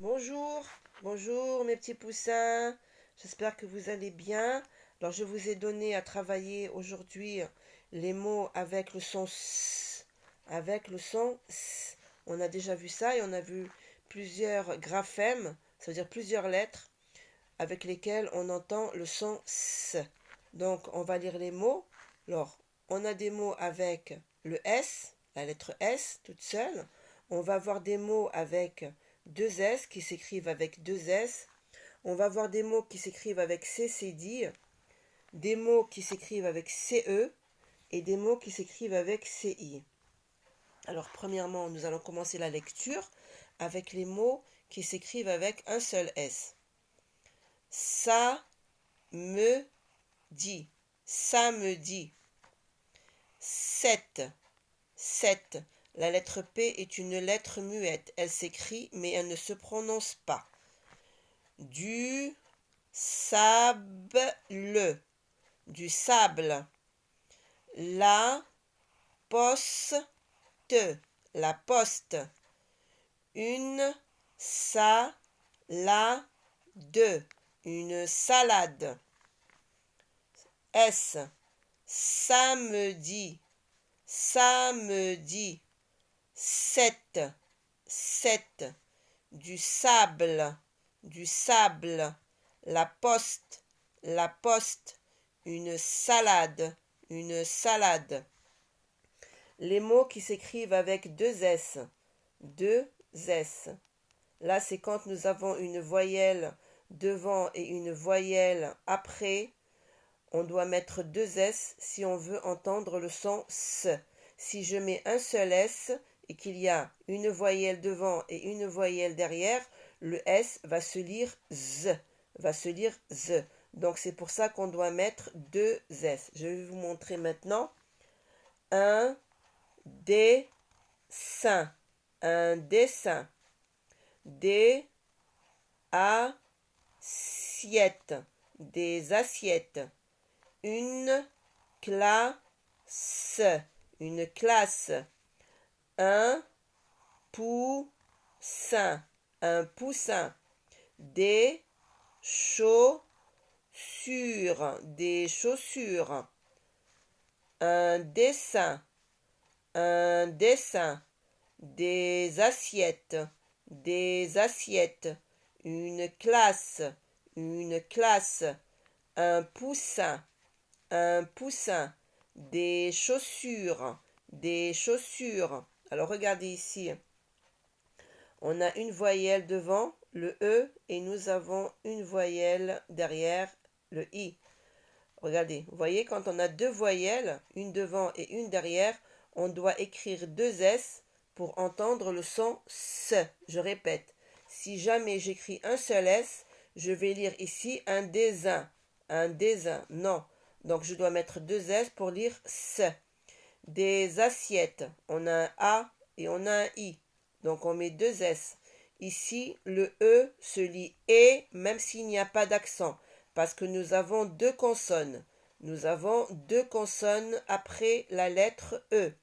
Bonjour, bonjour mes petits poussins, j'espère que vous allez bien. Alors je vous ai donné à travailler aujourd'hui les mots avec le son S, avec le son S. On a déjà vu ça et on a vu plusieurs graphèmes, ça veut dire plusieurs lettres avec lesquelles on entend le son S. Donc on va lire les mots. Alors on a des mots avec le S, la lettre S toute seule. On va avoir des mots avec deux S qui s'écrivent avec deux S. On va avoir des mots qui s'écrivent avec CCD, des mots qui s'écrivent avec CE et des mots qui s'écrivent avec CI. Alors premièrement, nous allons commencer la lecture avec les mots qui s'écrivent avec un seul S. Ça me dit, samedi. 7, 7. La lettre P est une lettre muette. Elle s'écrit mais elle ne se prononce pas. Du sable, du sable. La poste, la poste. Une salade, une salade. S, samedi, samedi. 7, 7. Du sable, du sable. La poste, la poste. Une salade, une salade. Les mots qui s'écrivent avec deux S. Deux S. Là, c'est quand nous avons une voyelle devant et une voyelle après. On doit mettre deux S si on veut entendre le son S. Si je mets un seul S et qu'il y a une voyelle devant et une voyelle derrière, le S va se lire Z. Va se lire Z. Donc c'est pour ça qu'on doit mettre deux S. Je vais vous montrer maintenant un dessin. Un dessin. Des assiettes. Des assiettes. Une classe, une classe. Un poussin, un poussin. Des chaussures, des chaussures. Un dessin, un dessin. Des assiettes, des assiettes. Une classe, une classe. Un poussin, un poussin, des chaussures, des chaussures. Alors regardez ici, on a une voyelle devant, le E, et nous avons une voyelle derrière, le I. Regardez, vous voyez, quand on a deux voyelles, une devant et une derrière, on doit écrire deux S pour entendre le son S. Je répète, si jamais j'écris un seul S, je vais lire ici un dessin. Un dessin, non. Donc je dois mettre deux S pour lire S. Des assiettes, on a un A et on a un I. Donc on met deux S. Ici, le E se lit E même s'il n'y a pas d'accent, parce que nous avons deux consonnes. Nous avons deux consonnes après la lettre E.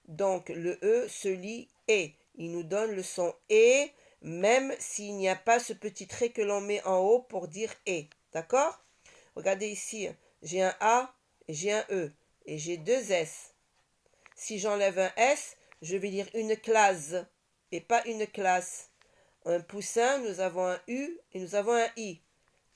Donc le E se lit E. Il nous donne le son E, même s'il n'y a pas ce petit trait que l'on met en haut pour dire E. D'accord? Regardez ici, j'ai un A et j'ai un E. Et j'ai deux S. Si j'enlève un S, je vais dire une classe et pas une classe. Un poussin, nous avons un U et nous avons un I.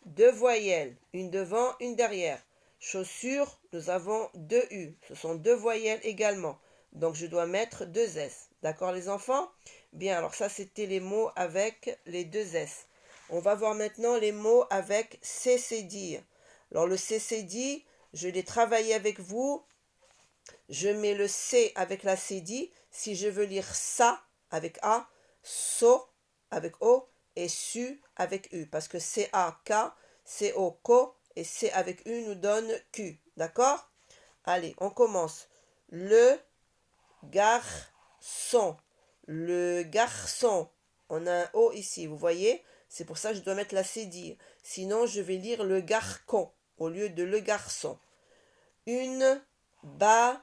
Deux voyelles, une devant, une derrière. Chaussures, nous avons deux U. Ce sont deux voyelles également. Donc je dois mettre deux S. D'accord les enfants? Bien, alors ça c'était les mots avec les deux S. On va voir maintenant les mots avec CCD. Alors le CCD, je l'ai travaillé avec vous. Je mets le C avec la cédille. Si je veux lire ça avec A, so avec O et su avec U. Parce que C-A-K, C-O, ko et C avec U nous donne Q. D'accord? Allez, on commence. Le garçon. Le garçon. On a un O ici, vous voyez? C'est pour ça que je dois mettre la cédille. Sinon, je vais lire le garcon au lieu de le garçon. Une balançoire.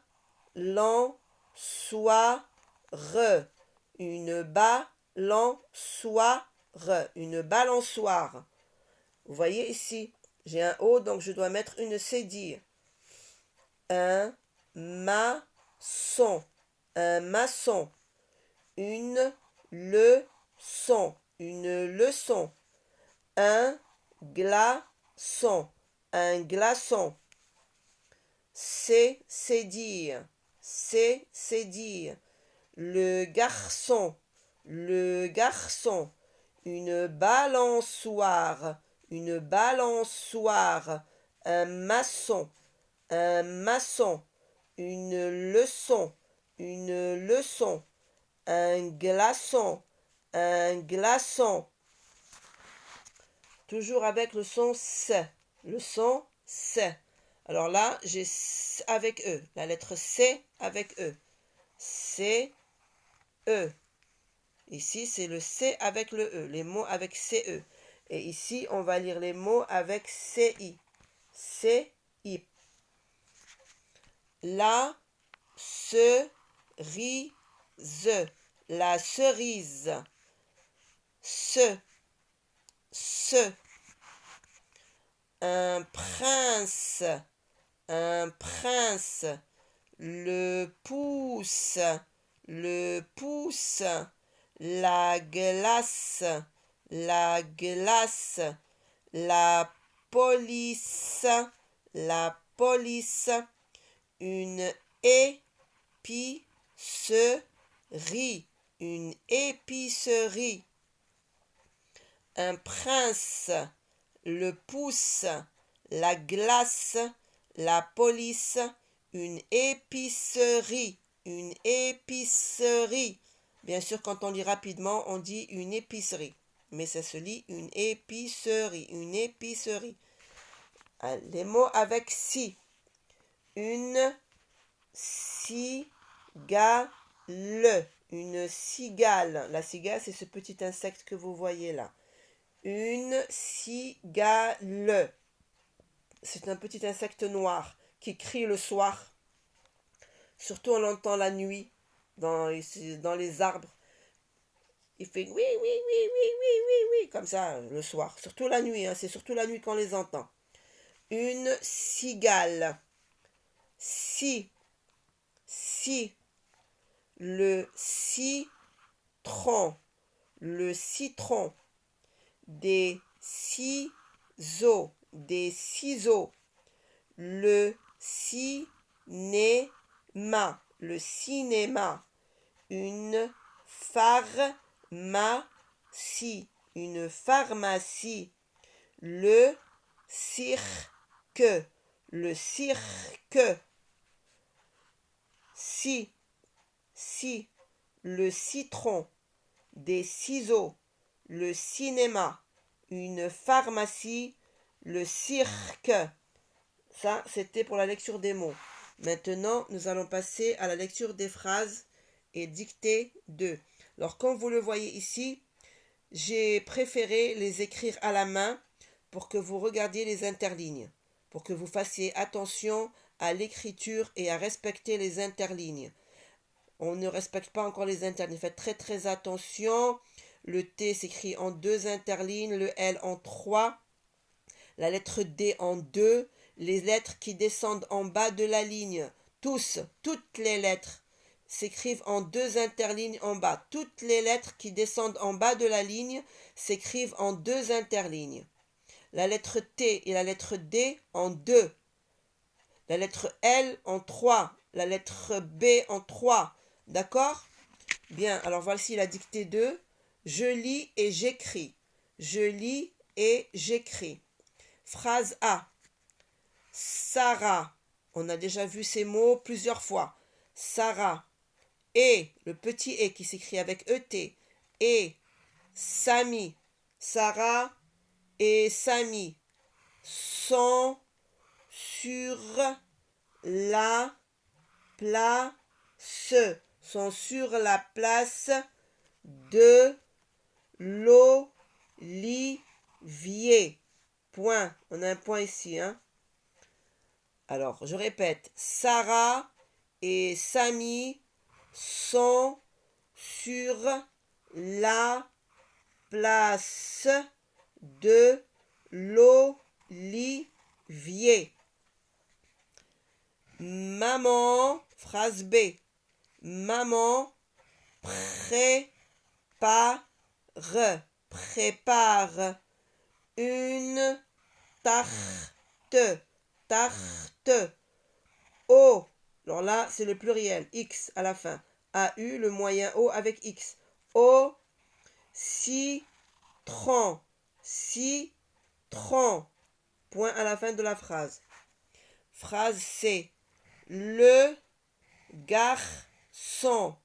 Une balançoire. une balançoire. Vous voyez ici, j'ai un O, donc je dois mettre une cédille. Un maçon, un maçon. Une leçon, une leçon. Un glaçon, un glaçon. C'est dire, c'est dire. Le garçon. Une balançoire, une balançoire. Un maçon, un maçon. Une leçon, une leçon. Un glaçon, un glaçon. Toujours avec le son S. Le son S. Alors là, j'ai S avec E. La lettre C avec E. C, E. Ici, c'est le C avec le E. Les mots avec CE. Et ici, on va lire les mots avec CI. CI. La cerise. La cerise. Ce. Un prince. Un prince. Le pouce. Le pouce. La glace. La glace. La police. La police. Une épicerie. Une épicerie. Un prince, le pouce, la glace, la police, une épicerie, une épicerie. Bien sûr, quand on lit rapidement, on dit une épicerie, mais ça se lit une épicerie, une épicerie. Les mots avec si. Une cigale, une cigale. La cigale, c'est ce petit insecte que vous voyez là. Une cigale. C'est un petit insecte noir qui crie le soir. Surtout on l'entend la nuit dans les arbres. Il fait oui, oui, oui, oui, oui, oui, oui, comme ça le soir. Surtout la nuit, c'est surtout la nuit qu'on les entend. Une cigale. Si. Le citron. Le citron. Des ciseaux, le cinéma, une pharmacie, le cirque, si, le citron, des ciseaux, le cinéma, une pharmacie, le cirque. Ça, c'était pour la lecture des mots. Maintenant, nous allons passer à la lecture des phrases et dictée 2. Alors, comme vous le voyez ici, j'ai préféré les écrire à la main pour que vous regardiez les interlignes, pour que vous fassiez attention à l'écriture et à respecter les interlignes. On ne respecte pas encore les interlignes. Faites très très attention. Le T s'écrit en 2 interlignes, le L en 3, la lettre D en 2, les lettres qui descendent en bas de la ligne, toutes les lettres s'écrivent en 2 interlignes en bas. Toutes les lettres qui descendent en bas de la ligne s'écrivent en 2 interlignes. La lettre T et la lettre D en 2. La lettre L en 3. La lettre B en 3. D'accord ? Bien, alors voici la dictée 2. Je lis et j'écris. Je lis et j'écris. Phrase A. Sarah. On a déjà vu ces mots plusieurs fois. Sarah. Et, le petit et qui s'écrit avec ET. Et, Samy. Sarah et Samy sont sur la place. Sont sur la place de l'olivier. Point. On a un point ici. Alors, je répète. Sarah et Samy sont sur la place de l'olivier. Maman, phrase B. Maman prépare une tarte. O. Alors là, c'est le pluriel. X à la fin. AU, le moyen O avec X. Au citron. Point à la fin de la phrase. Phrase C. Le garçon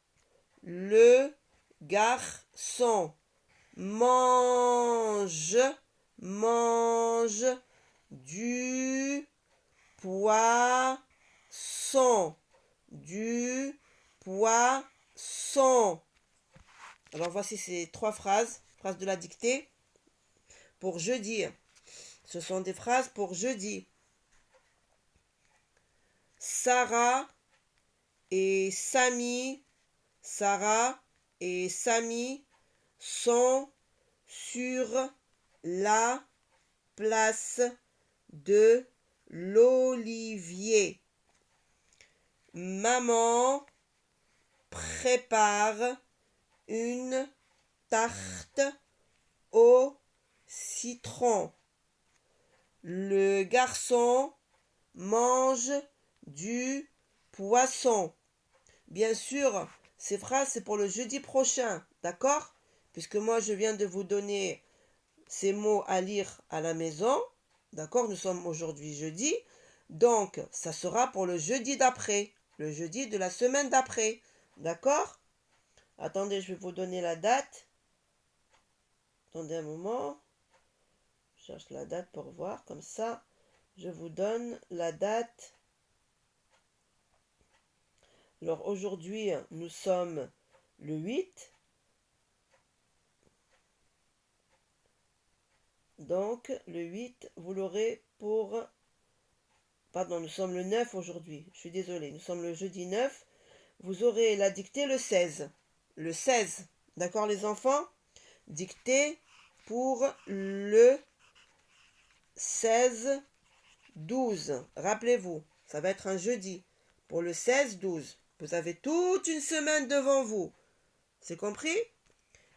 mange du poisson. Alors voici ces 3 phrases de la dictée pour jeudi. Ce sont des phrases pour jeudi. Sarah et Samy sont sur la place de l'Olivier. Maman prépare une tarte au citron. Le garçon mange du poisson. Bien sûr, ces phrases, c'est pour le jeudi prochain, d'accord? Puisque moi, je viens de vous donner ces mots à lire à la maison, d'accord? Nous sommes aujourd'hui jeudi, donc ça sera pour le jeudi d'après, le jeudi de la semaine d'après, d'accord? Attendez, je vais vous donner la date. Attendez un moment. Je cherche la date pour voir, comme ça, je vous donne la date. Alors aujourd'hui, nous sommes le 8. Donc le 8, vous l'aurez pour... Pardon, nous sommes le 9 aujourd'hui. Je suis désolée, nous sommes le jeudi 9. Vous aurez la dictée le 16. Le 16, d'accord les enfants? Dictée pour le 16-12. Rappelez-vous, ça va être un jeudi. Pour le 16-12. Vous avez toute une semaine devant vous. C'est compris?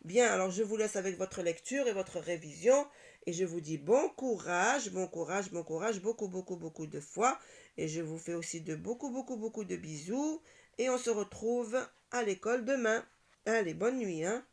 Bien, alors je vous laisse avec votre lecture et votre révision. Et je vous dis bon courage, beaucoup de fois. Et je vous fais aussi de beaucoup de bisous. Et on se retrouve à l'école demain. Allez, bonne nuit, hein.